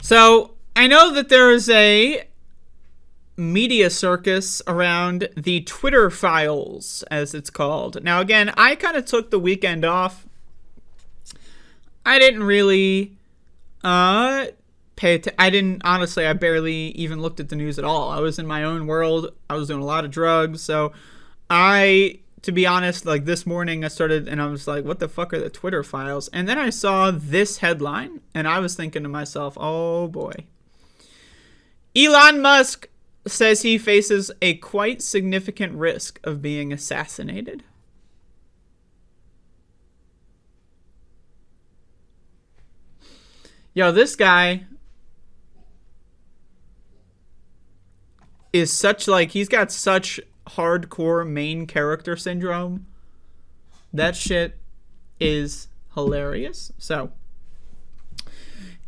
So I know that there is a media circus around the Twitter files, as it's called. Now, again, I kind of took the weekend off. I didn't really honestly, I barely even looked at the news at all. I was in my own world. I was doing a lot of drugs. So to be honest, like this morning I started and I was like, what the fuck are the Twitter files? And then I saw this headline and I was thinking to myself, oh boy. Elon Musk says he faces a quite significant risk of being assassinated. Yo, this guy is he's got such hardcore main character syndrome. That shit is hilarious. So,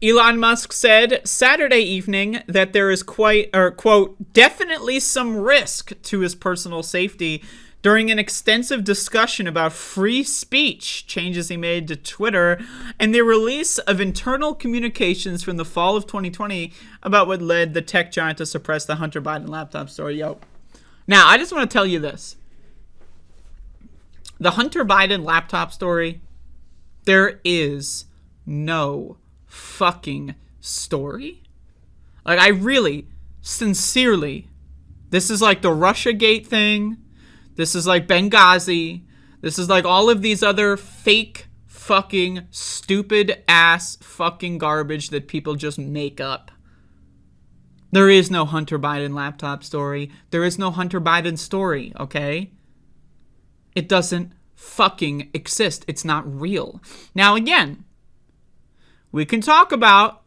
Elon Musk said Saturday evening that there is quote, definitely some risk to his personal safety during an extensive discussion about free speech, changes he made to Twitter, and the release of internal communications from the fall of 2020 about what led the tech giant to suppress the Hunter Biden laptop story. Yo. Now, I just want to tell you this. The Hunter Biden laptop story, there is no fucking story. Like, I really, sincerely, this is like the Russiagate thing. This is like Benghazi. This is like all of these other fake fucking stupid ass fucking garbage that people just make up. There is no Hunter Biden laptop story. There is no Hunter Biden story, okay? It doesn't fucking exist. It's not real. Now, again, we can talk about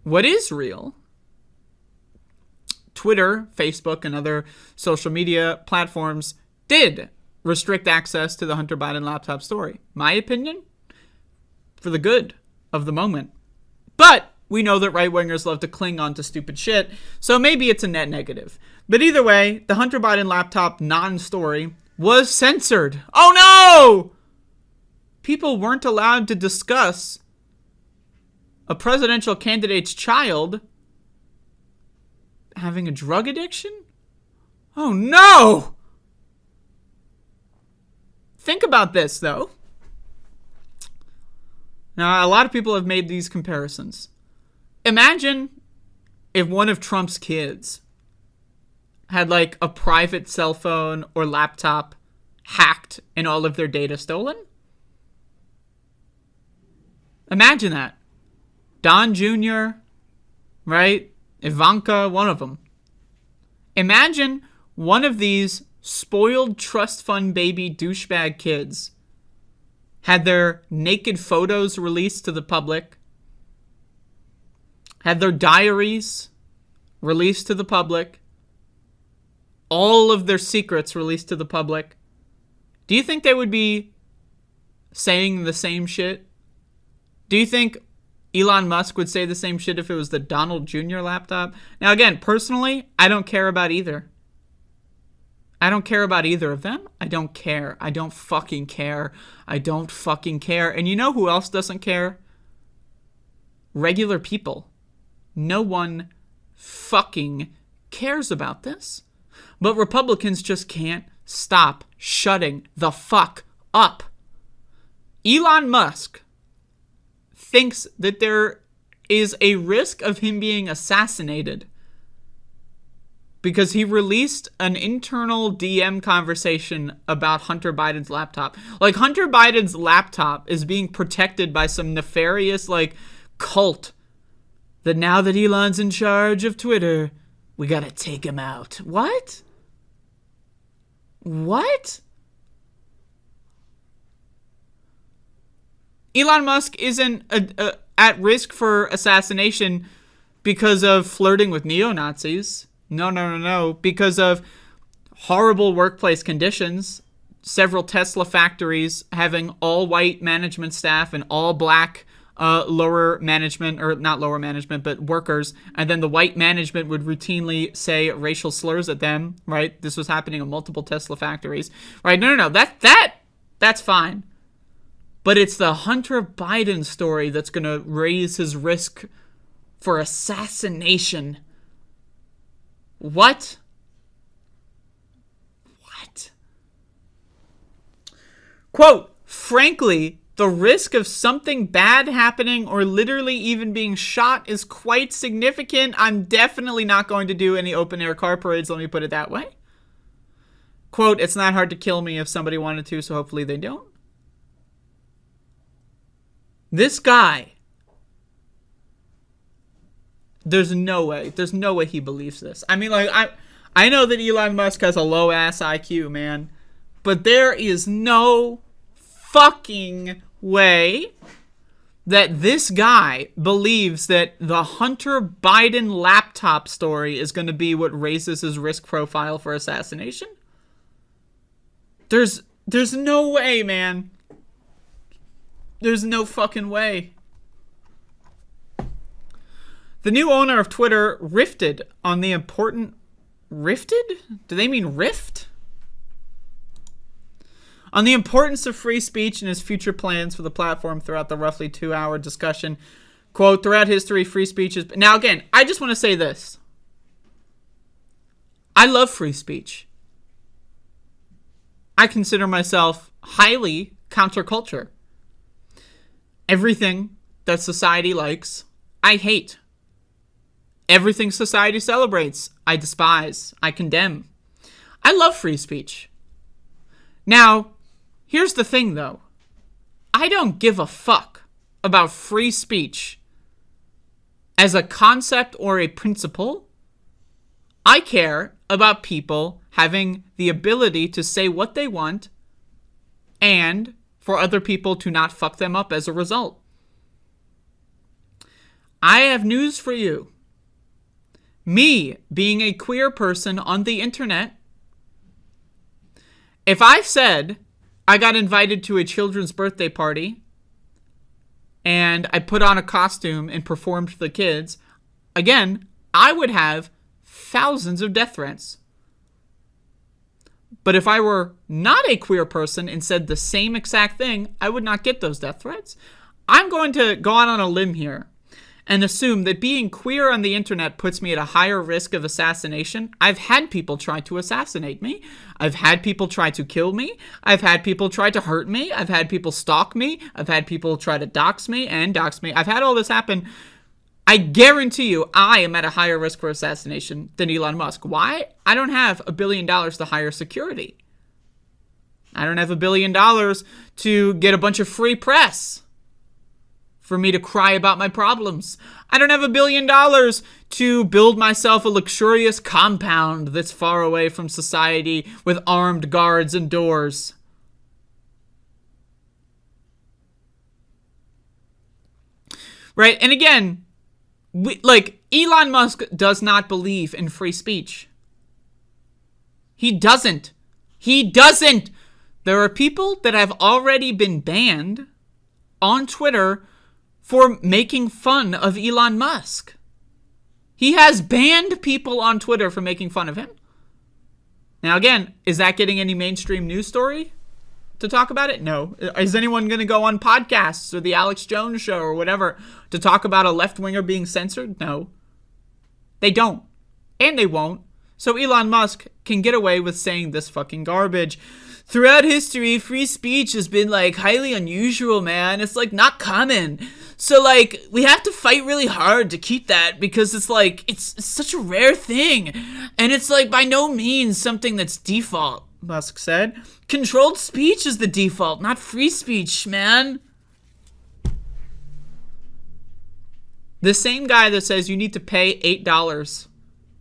what is real. Twitter, Facebook, and other social media platforms did restrict access to the Hunter Biden laptop story. My opinion, for the good of the moment. But we know that right-wingers love to cling on to stupid shit, so maybe it's a net negative. But either way, the Hunter Biden laptop non-story was censored. Oh no! People weren't allowed to discuss a presidential candidate's child having a drug addiction? Oh no! Think about this, though. Now, a lot of people have made these comparisons. Imagine if one of Trump's kids had like a private cell phone or laptop hacked and all of their data stolen. Imagine that. Don Jr., right? Ivanka, one of them. Imagine one of these spoiled trust fund baby douchebag kids had their naked photos released to the public, had their diaries released to the public, all of their secrets released to the public. Do you think they would be saying the same shit? Do you think Elon Musk would say the same shit if it was the Donald Jr. laptop? Now, again, personally, I don't care about either. I don't care about either of them. I don't care. I don't fucking care. I don't fucking care. And you know who else doesn't care? Regular people. No one fucking cares about this. But Republicans just can't stop shutting the fuck up. Elon Musk thinks that there is a risk of him being assassinated because he released an internal DM conversation about Hunter Biden's laptop. Like, Hunter Biden's laptop is being protected by some nefarious, like, cult that now that Elon's in charge of Twitter, we gotta take him out. What? What? Elon Musk isn't at risk for assassination because of flirting with neo-Nazis. No. Because of horrible workplace conditions. Several Tesla factories having all-white management staff and all-black lower management, or not lower management, but workers. And then the white management would routinely say racial slurs at them, right? This was happening in multiple Tesla factories. Right? No. That's fine. But it's the Hunter Biden story that's going to raise his risk for assassination. What? What? Quote, frankly, the risk of something bad happening or literally even being shot is quite significant. I'm definitely not going to do any open air car parades, let me put it that way. Quote, it's not hard to kill me if somebody wanted to, so hopefully they don't. This guy, there's no way he believes this. I mean, like, I know that Elon Musk has a low ass IQ, man, but there is no fucking way that this guy believes that the Hunter Biden laptop story is going to be what raises his risk profile for assassination. There's no way, man. There's no fucking way. The new owner of Twitter rifted on the important... Rifted? Do they mean rift? On the importance of free speech and his future plans for the platform throughout the roughly 2-hour discussion. Quote, throughout history, free speech is... Now, again, I just want to say this. I love free speech. I consider myself highly counterculture. Everything that society likes, I hate. Everything society celebrates, I despise, I condemn. I love free speech. Now, here's the thing, though. I don't give a fuck about free speech as a concept or a principle. I care about people having the ability to say what they want and for other people to not fuck them up as a result. I have news for you. Me, being a queer person on the internet, if I said I got invited to a children's birthday party and I put on a costume and performed for the kids, again, I would have thousands of death threats. But if I were not a queer person and said the same exact thing, I would not get those death threats. I'm going to go out on a limb here and assume that being queer on the internet puts me at a higher risk of assassination. I've had people try to assassinate me. I've had people try to kill me. I've had people try to hurt me. I've had people stalk me. I've had people try to dox me and dox me. I've had all this happen. I guarantee you I am at a higher risk for assassination than Elon Musk. Why? I don't have $1 billion to hire security. I don't have $1 billion to get a bunch of free press for me to cry about my problems. I don't have $1 billion to build myself a luxurious compound that's far away from society with armed guards and doors. Right? And again, Elon Musk does not believe in free speech. He doesn't. He doesn't. There are people that have already been banned on Twitter for making fun of Elon Musk. He has banned people on Twitter for making fun of him. Now, again, is that getting any mainstream news story to talk about it? No. Is anyone going to go on podcasts or the Alex Jones show or whatever to talk about a left-winger being censored? No. They don't. And they won't. So Elon Musk can get away with saying this fucking garbage. Throughout history, free speech has been, highly unusual, man. It's, not common. So, we have to fight really hard to keep that because it's such a rare thing. And it's, by no means something that's default, Musk said. Controlled speech is the default, not free speech, man. The same guy that says you need to pay $8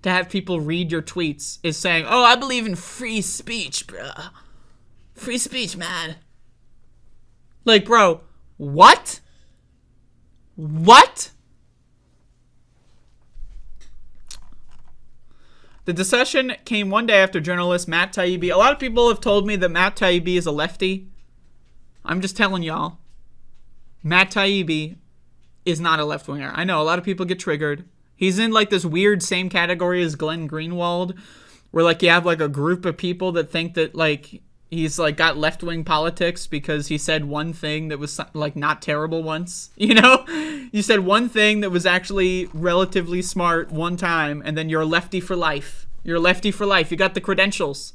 to have people read your tweets is saying, oh, I believe in free speech, bruh. Free speech, man. Bro, what? What? The discussion came one day after journalist Matt Taibbi. A lot of people have told me that Matt Taibbi is a lefty. I'm just telling y'all. Matt Taibbi is not a left-winger. I know, a lot of people get triggered. He's in, this weird same category as Glenn Greenwald, where, you have, a group of people that think that, he's, got left-wing politics because he said one thing that was, not terrible once, you know? You said one thing that was actually relatively smart one time, and then you're a lefty for life. You're a lefty for life. You got the credentials.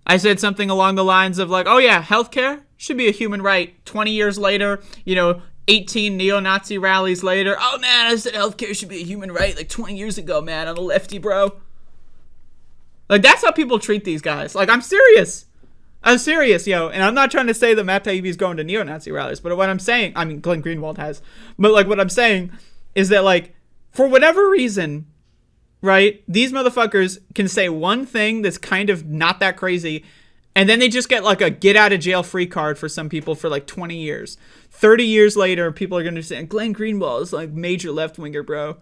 I said something along the lines of like, oh yeah, healthcare should be a human right. 20 years later, 18 neo-Nazi rallies later, oh man, I said healthcare should be a human right like 20 years ago, man. I'm a lefty, bro. Like, that's how people treat these guys. Like, I'm serious, and I'm not trying to say that Matt Taibbi's going to neo-Nazi rallies, but what I'm saying, I mean, Glenn Greenwald has, but like what I'm saying is that like, for whatever reason, right, these motherfuckers can say one thing that's kind of not that crazy, and then they just get like a get out of jail free card for some people for like 20 years. 30 years later, people are going to say, Glenn Greenwald is like major left-winger, bro.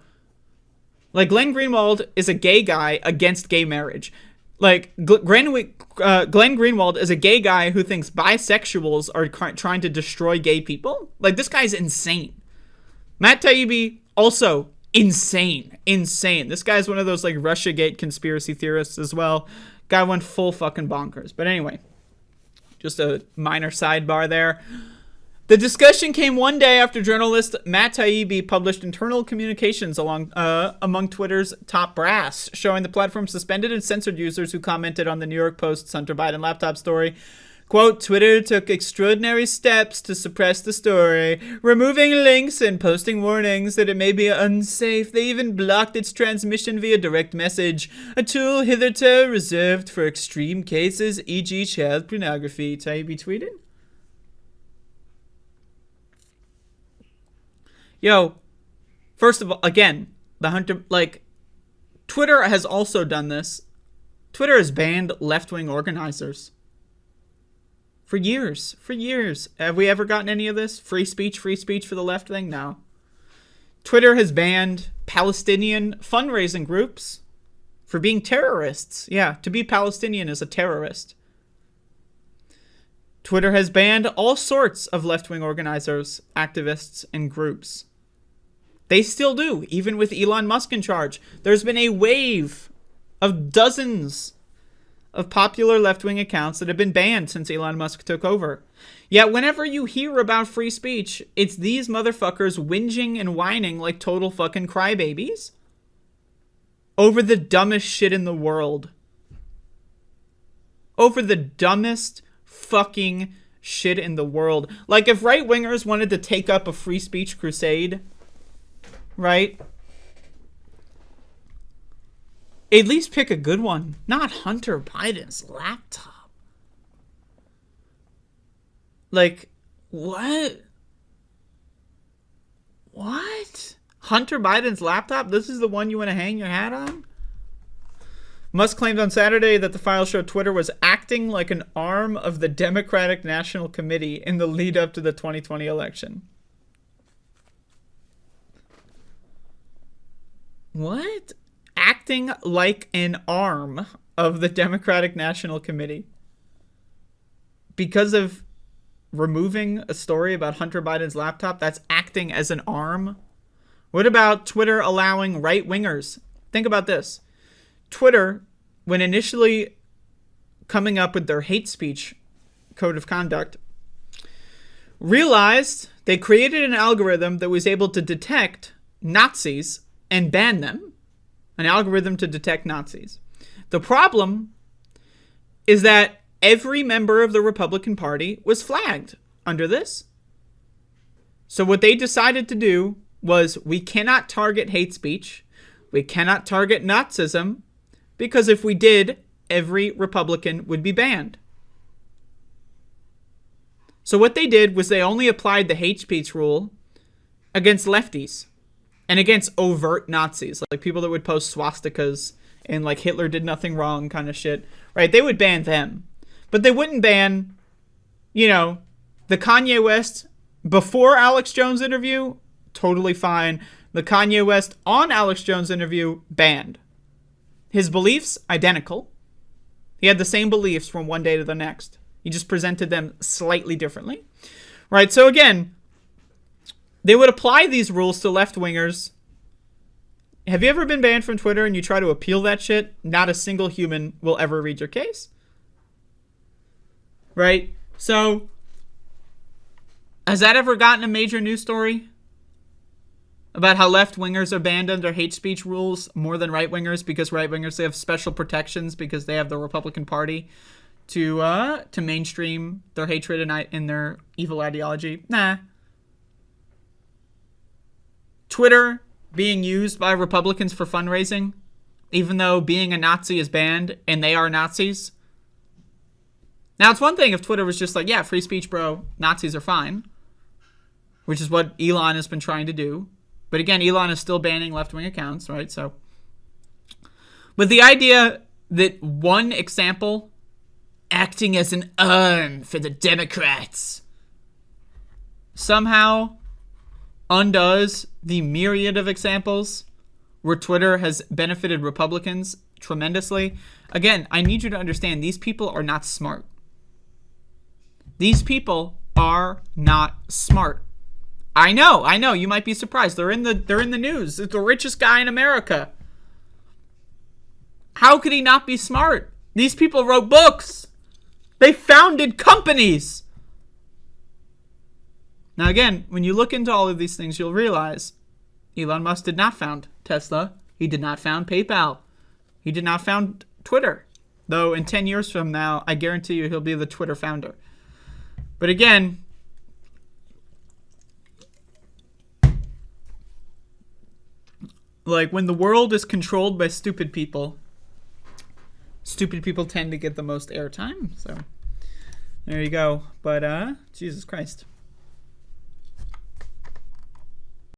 Like, Glenn Greenwald is a gay guy against gay marriage. Like, Glenn Greenwald is a gay guy who thinks bisexuals are trying to destroy gay people. Like, this guy's insane. Matt Taibbi, also insane. This guy's one of those, like, Russiagate conspiracy theorists as well. Guy went full fucking bonkers. But anyway, just a minor sidebar there. The discussion came one day after journalist Matt Taibbi published internal communications among Twitter's top brass, showing the platform suspended and censored users who commented on the New York Post's Hunter Biden laptop story. Quote, Twitter took extraordinary steps to suppress the story, removing links and posting warnings that it may be unsafe. They even blocked its transmission via direct message, a tool hitherto reserved for extreme cases, e.g. child pornography, Taibbi tweeted. Yo, first of all, again, the Hunter, like, Twitter has also done this. Twitter has banned left-wing organizers. For years. Have we ever gotten any of this? Free speech for the left thing? No. Twitter has banned Palestinian fundraising groups for being terrorists. Yeah, to be Palestinian is a terrorist. Twitter has banned all sorts of left-wing organizers, activists, and groups. They still do, even with Elon Musk in charge. There's been a wave of dozens of popular left-wing accounts that have been banned since Elon Musk took over. Yet whenever you hear about free speech, it's these motherfuckers whinging and whining like total fucking crybabies over the dumbest shit in the world. Over the dumbest fucking shit in the world. Like, if right-wingers wanted to take up a free speech crusade, right? At least pick a good one. Not Hunter Biden's laptop. Like, what? What? Hunter Biden's laptop? This is the one you want to hang your hat on? Musk claimed on Saturday that the file showed Twitter was acting like an arm of the Democratic National Committee in the lead up to the 2020 election. What? Acting like an arm of the Democratic National Committee because of removing a story about Hunter Biden's laptop? That's acting as an arm. What about Twitter allowing right-wingers? Think about this. Twitter, when initially coming up with their hate speech code of conduct, realized they created an algorithm that was able to detect Nazis and ban them. An algorithm to detect Nazis. The problem is that every member of the Republican Party was flagged under this. So what they decided to do was, we cannot target hate speech. We cannot target Nazism, because if we did, every Republican would be banned. So what they did was they only applied the hate speech rule against lefties and against overt Nazis, like people that would post swastikas and like Hitler did nothing wrong kind of shit, right? They would ban them. But they wouldn't ban, the Kanye West before Alex Jones interview, totally fine. The Kanye West on Alex Jones interview, banned. His beliefs, identical. He had the same beliefs from one day to the next. He just presented them slightly differently. Right, so again, they would apply these rules to left-wingers. Have you ever been banned from Twitter and you try to appeal that shit? Not a single human will ever read your case. Right? So, has that ever gotten a major news story? about how left-wingers are banned under hate speech rules more than right-wingers because right-wingers, they have special protections because they have the Republican Party to mainstream their hatred and their evil ideology. Nah. Twitter being used by Republicans for fundraising, even though being a Nazi is banned and they are Nazis. Now, it's one thing if Twitter was just like, yeah, free speech, bro, Nazis are fine, which is what Elon has been trying to do. But again, Elon is still banning left-wing accounts, right? So, but the idea that one example acting as an arm for the Democrats somehow undoes the myriad of examples where Twitter has benefited Republicans tremendously. Again, I need you to understand, these people are not smart. These people are not smart. I know. You might be surprised. They're in the news. It's the richest guy in America. How could he not be smart? These people wrote books. They founded companies. Now again, when you look into all of these things, you'll realize Elon Musk did not found Tesla. He did not found PayPal. He did not found Twitter. Though in 10 years from now, I guarantee you he'll be the Twitter founder. But again, like when the world is controlled by stupid people tend to get the most airtime. So there you go. But Jesus Christ.